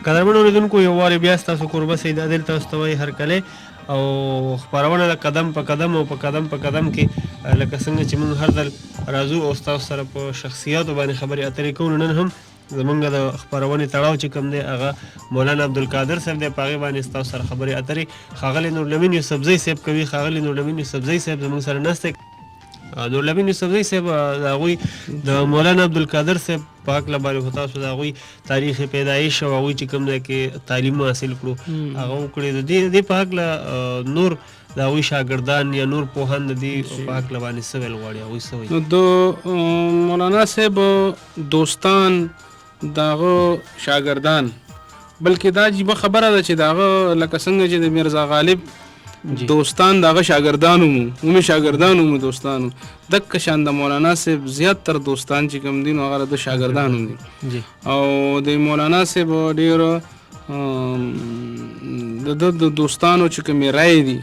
قدرمن اوریدونکو یو وارې بیا ستاسو کوربه سید عادل تاسو ته وایي هرکلی او خپرونه د قدم په قدم او په قدم په قدم کې لکه څنګه چې موږ هر ځل راځو او ستاسو سره په شخصیاتو باندې خبرې اترې کوو. نن هم زمونږ د خپرونې تړاو چې کوم دی هغه مولانا عبدالقادر صاحب دی، په هغې باندې ستاسو سره خبرې اترې ښاغلی نورالامین یوسفزی صاحب کوي. ښاغلی نورالامین یوسفزی صاحب زموږ سره ناست دی. نورالامین یوسفزی صاحب د هغوی د مولانا عبدالقادر صاحب په هکله باندې خو تاسو د هغوی تاریخ پیدایش او هغوی چې کوم دی کې تعلیم حاصل کړو هغه وکړې. د دې په هکله نور د هغوی شاګردان یا نور پوهان د دې په هکله باندې څه ویل غواړي، هغوی څه وایي؟ نو د مولانا صاحب دوستان د هغه شاګردان، بلکې دا عجیبه خبره ده چې د هغه لکه څنګه چې د میرزا غالب دوستان د هغه شاګردان ومو شاګردان ومو دوستانو، دقه شان د مولانا صاحب زیاتر دوستان چې کوم دي نو هغه د شاګردان دي. او د مولانا صاحب ډېر د دوستانو چې کومې رایې دي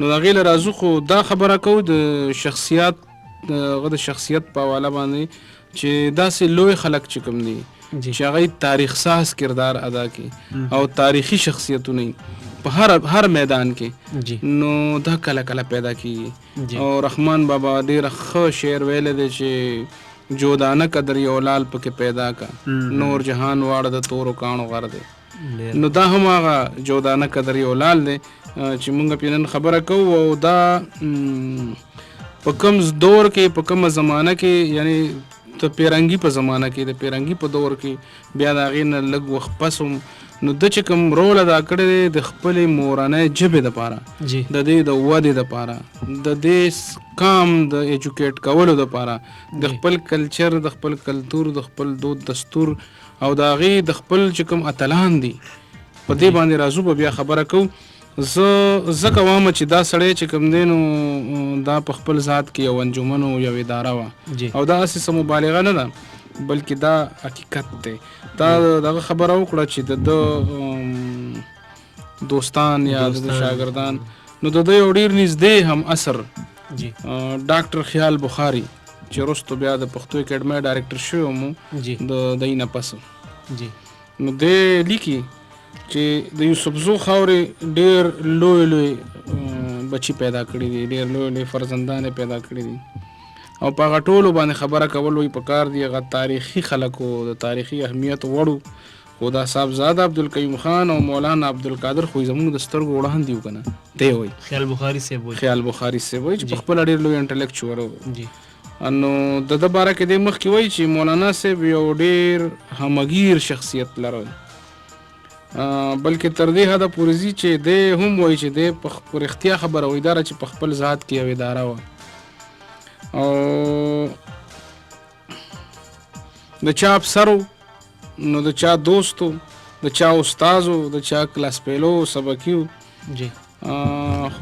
نو د هغې له راځو، خو دا خبره کوو د شخصیت هغه د شخصیت په حواله باندې چې داسې لوی خلک چې کوم دي چې هغه تاریخ ساز کردار ادا کړي او تاریخي شخصیتونه په هر میدان کې نو دا کله کله پیدا کیږي. او رحمان بابا ډېر ښه شعر ویلی دی چې جودانه قدر یو لال پکې پیدا کا، نور جهان واړه د تورو کاڼو غر دی. نو دا هم هغه جودانه قدر یو لال دی چې مونږ پې نن خبره کوو. او دا په کوم دور کې په کومه زمانه کې، یعنی د پیرنګي په زمانه کې، د پیرنګي په دور کې بیا د هغې نه لږ وخت پس هم نو د چې کوم رول ادا کړی دی د خپلې مورنۍ ژبې دپاره، د دې د ودې دپاره، د دې قام د ایجوکیټ کولو دپاره، د خپل کلچر، د خپل کلتور، د خپل دود دستور او د هغې د خپل چې کوم اتلان دي په دې باندې راځو به بیا خبره کوو. زه کوم چې دا سړی چې کوم دی نو دا په خپل ذات کې یو انجمن او یو اداره وه او دا هسې څه مبالغه نه ده بلکې دا حقیقت دی. دا دغه خبره وکړه چې د دوستان یا د شاګردان نو د یو ډېر نږدې هم اثر ډاکټر خیال بخاري چې وروستو بیا د پښتو اکیډمۍ ډایرکټر شوی مو د دې نه پس نو دی لیکي چې د یوسفزو خاورې ډېر لوی لوی بچي پیدا کړي دي، ډېر لوی لوی فرزندان پیدا کړي دي او په هغه ټولو باندې خبره کول وایي پکار دي. هغه تاریخي خلکو د تاریخي اهمیت وړو، خو دا صاحبزاده عبدالقیوم خان او مولانا عبدالقادر خو زموږ د سترګو وړاندې وو که نه، دی وایي خیال بخاري صاحب وایي چې په خپله ډېر لوی انټلیکچوال و. نو د ده باره کې دی مخکې وایي چې مولانا صاحب یو ډېر همګیر شخصیت لرل، بلکې تر دې حده پورې ځي چې دی هم وایي چې دی په رښتیا خبره وایي دا چې په خپل ذات کې یو اداره وه او د چا افسر نو د چا دوستو، د چا استازو، د چا کلاس پیلو سبقیو،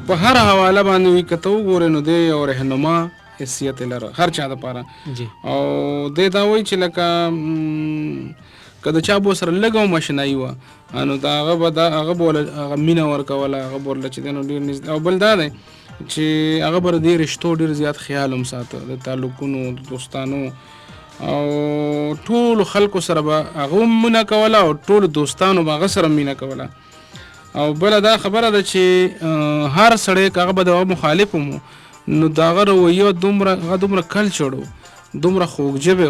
په هر حواله باندې وي که ته وګورې نو دی یو رهنما حیثیت لره هر چا دپاره. او دی دا وایي چې لکه که د چا به سره لږه هم اشنایي وه نو د هغه به هغه مینه ورکوله، هغه به ورله چې دی نو ډېر نږدې. او بل دا دی چې هغه به د دې رشتو ډېر زیات خیال هم ساته، د تعلقونو، د دوستانو او ټولو خلکو سره به هغه هم مینه کوله او ټولو دوستانو به هغه سره مینه کوله. او بله دا خبره ده چې هر سړی که هغه به د هغه مخالف هم نو د هغه رویه دومره کلچر و، دومره خوږ ژبې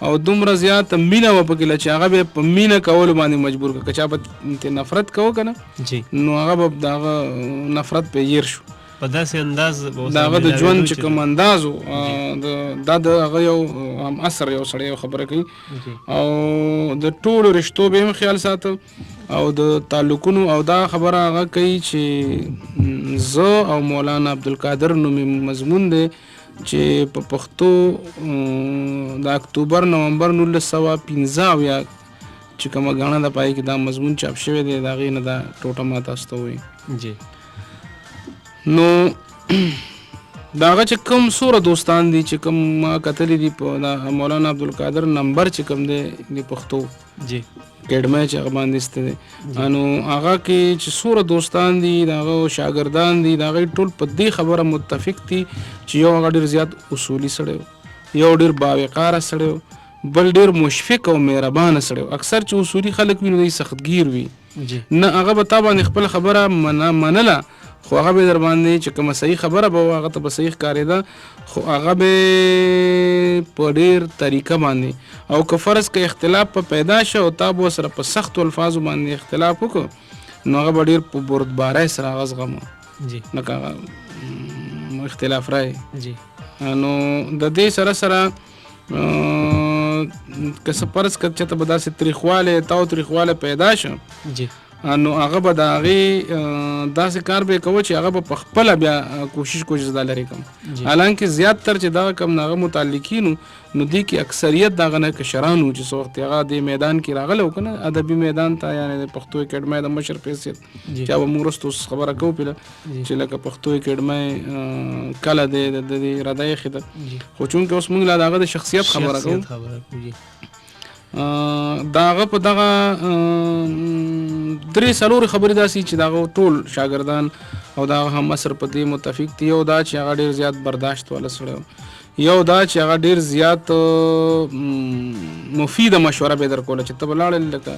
او دومره زیاته مینه وه پکې چې هغه به په مینه کولو باندې مجبور کړه. که چا به ترې نفرت کوه که نه نو هغه به د هغه نفرت پې هیر شو په داسې انداز د هغه د ژوند چې کوم انداز و دا د هغه یو هم اثر یو سړی یو خبره کوي او د ټولو رشتو به هم خیال ساته او د تعلقونو. او دا خبره هغه کوي چې زه او مولانا عبدالقادر نومې مضمون دی چې په پښتو د اکتوبر نومبر 1915 چې کومه غاڼه ده پای کې دا مضمون چاپ شوی دی، د هغې نه دا ټوټه ما تاسو ته وایي. نو د هغه چې کوم څومره دوستان دي چې کوم ما کتلي دي په مولانا عبدالقادر نمبر چې کوم دی د پښتو اکیډمۍ چې هغه باندې ایسته دی نو هغه کې چې څومره دوستان دي د هغه شاګردان دي د هغې ټول په دې خبره متفق دي چې یو هغه ډېر زیات اصولي سړی و، یو ډېر باوقاره سړی و، بل ډیر مشفق او مهربانه سړی. اکثر چې اصولي خلک وي نو دوی سختګیر وي، نه هغه به تا باندې خپل خبره منله خو هغه به در باندې چې کومه صحیح خبره به هغه ته به صحیح ښکارېده خو هغه به په ډېر طریقه باندې او که فرض که اختلاف په پیدا شه او تا به ورسره په سختو الفاظو باندې اختلاف وکړو نو هغه به ډېر په بردبارۍ سره هغه زغمه لکه هغه اختلاف رای. نو د دې سره سره که څه فرض که چېرته به داسې تریخوالی پیدا شه نو هغه به د هغې داسې کار به یې کوه چې هغه به په خپله بیا کوشش دا لرې کړم. حالانکې زیات تر چې دغه کم هغه متعلقینو نو دې کې اکثریت د هغه نه کشران وو چې څه وخت هغه دې میدان کې راغلی و که نه ادبي میدان ته یعنې د پښتو اکیډمۍ د مشر په حیثیت چې به موږ وروسته اوس خبره کوو پیله چې لکه پښتو اکیډمۍ کله دی د دې اراده ایښې ده خو چونکې اوس موږ لا د هغه د شخصیت خبره کوو د هغه په دغه 3-4 خبرې داسې چې د هغه ټول شاګردان او د هغه هم عصر په دې متفق دي. یو دا چې هغه ډېر زیات برداشت والا سړی و، یو دا چې هغه ډېر زیات مفیده مشوره به در کوله چې ته به لاړې لکه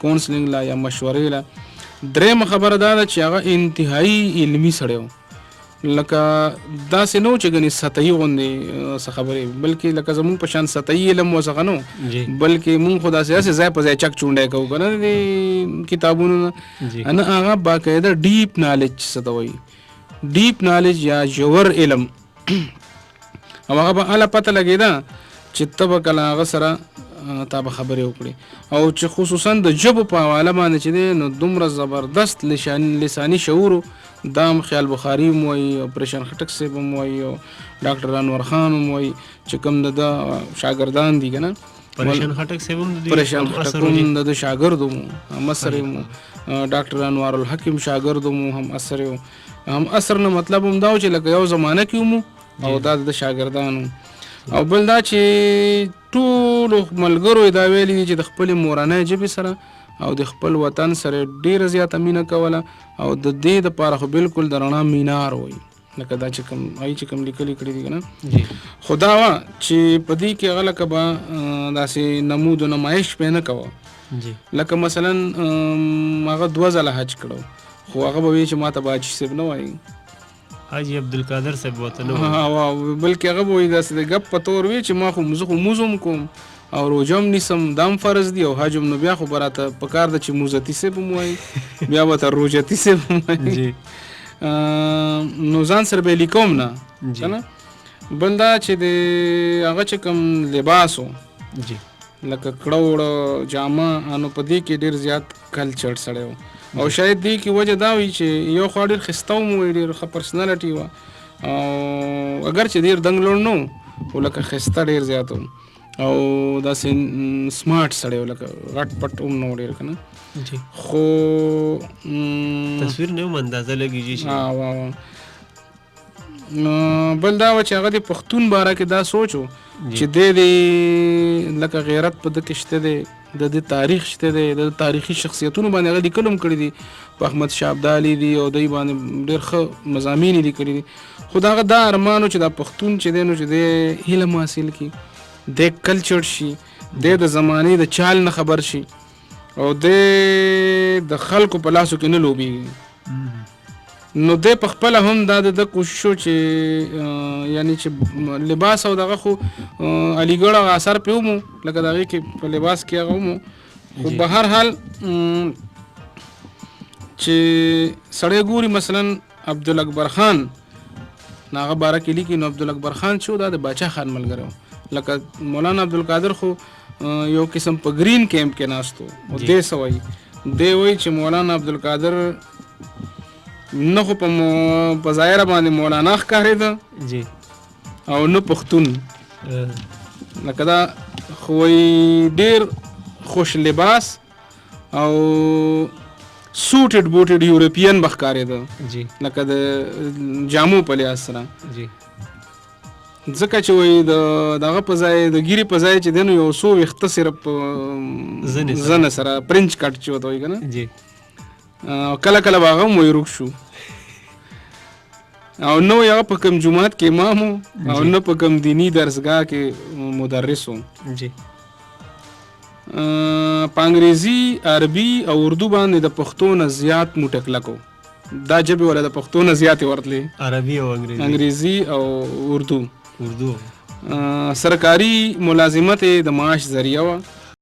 کونسلینګ لا یا مشورې لا. درېیمه خبره دا ده چې هغه انتهایي علمي سړی و، لکه داسې نه و چې ګنې سطحي غوندې څه خبرې بلکې لکه زمونږ په شان سطحي علم ورڅخه نه و بلکې مونږ خو داسې ځای په ځای چک چونډی کوو که نه د کتابونو نه هغه باقاعده ډیپ نالج څه ته وایي ډیپ نالج یا ژور علم او هغه به هله پته لګېده چې ته به کله هغه سره تا به خبرې وکړي او چې خصوصا د ژبو په حواله باندې چې دی نو دومره زبردست لساني شعور دا هم خیال بخاري هم وایي او پریشان خټک صاحب هم وایي او ډاکټر انور خان هم وایي چې کوم د شاګردان دي که نه پریشان خټک صاحب هم د شاګرد هم هم اثر هم ډاکټر انوار الحق هم شاګرد هم اثر هم اثر نه مطلب هم دا و چې لکه یو زمانه کې هم او دا د شاګردانو او بل دا چې ټولو ملګرو دا ویلي دي چې د خپلې مورنۍ ژبې سره او د خپل وطن سره ډیره زیاته مینه کوله او د دې دپاره خو بالکل د رڼا مینار وایي لکه دا چې کوم هغوی چې کوم لیکلي کړي دي که نه خو دا وه چې په دې کې هغه لکه به داسې نمود و نمایش پې نه کوه لکه مثلا هغه 2 ځله حج کړو خو هغه به وایي چې ما ته به حاجي صاحب نه وایي حاجي عبدالقادر صاحب ورته نه وایي بلکې هغه به وایي داسې د ګپ په طور وي چې ما خو زه خو مونځ هم کوم او روژه هم نیسم دا هم فرض دي او حج هم نو بیا خو به راته پکار ده چې موزتي صاحب هم وایي بیا به ته روژتي صاحب هم وایي نو ځان سره به یې لیکوم نه که نه. بل دا چې د هغه چې کوم لباس و لکه کړه وړه جامه نو په دې کې ډېر زیات کلچر سړی و او شاید دې کې وجه دا وي چې یو خوا ډېر ښایسته هم وایي ډېر ښه پرسنالټي وه او اگر چې ډېر دنګ لوړ نه و خو لکه ښایسته ډېر زیات و او داسې سمارټ سړی و لکه غټ پټ هم نه و ډېر که نه خو تصویر نه هم اندازه لګېږي بل دا و چې هغه د پښتون باره کې دا سوچ و چې دی لکه غیرت په ده کې شته دی د دې تاریخ شته دی د تاریخي شخصیتونو باندې هغه لیکل هم کړي دي په احمد شاه ابدالي دي او دوی باندې ډېر ښه مضامین یې لیکلي دي خو د هغه دا ارمان و چې دا پښتون چې دی نو چې دی علم حاصل کړي دی کلچر شي دی د زمانې د چال نه خبر شي او دی د خلکو په لاسو کې نه لوبېږي نو دی په خپله هم دا د کوشش و چې یعنی چې لباس او دغه خو علیګړ هغه اثر پې ومو لکه د هغې کې په لباس کې هغه ومو خو به هر حال چې سړی ګوري مثلا عبدالاکبر خان هغه باره کې لیکي نو عبدالاکبر خان چې و دا د باچا خان ملګری و لکه مولانا عبدالقادر خو یو قسم په گرین کیمپ کې ناست و او دی څه وایي دی وایي چې مولانا عبدالقادر نه خو په ظاهره باندې مولانا ښکارېده او نه پښتون لکه دا خو ډېر خوش لباس او سوټډ بوټډ یورپین به ښکارېده لکه د جامو په لحاظ سره ځکه چې وایي دغه په ځای د ګیرې په ځای چې دی نو یو څو ویښته صرف زنه سره پرنچ کټ چې ورته وایي که نه کله کله به هغه هم وایي روک شو او نه وایي هغه په کوم جومات کې امام و او نه په کوم دیني درسګاه کې مدرس و په انګریزي، عربي او اردو باندې د پښتو نه زیات موټه کلکو. دا ژبې ولا د پښتو نه زیاتې ورتلې، عربي او انګریزي او اردو. اردو سرکاري ملازمت د معاش ذریعه وه.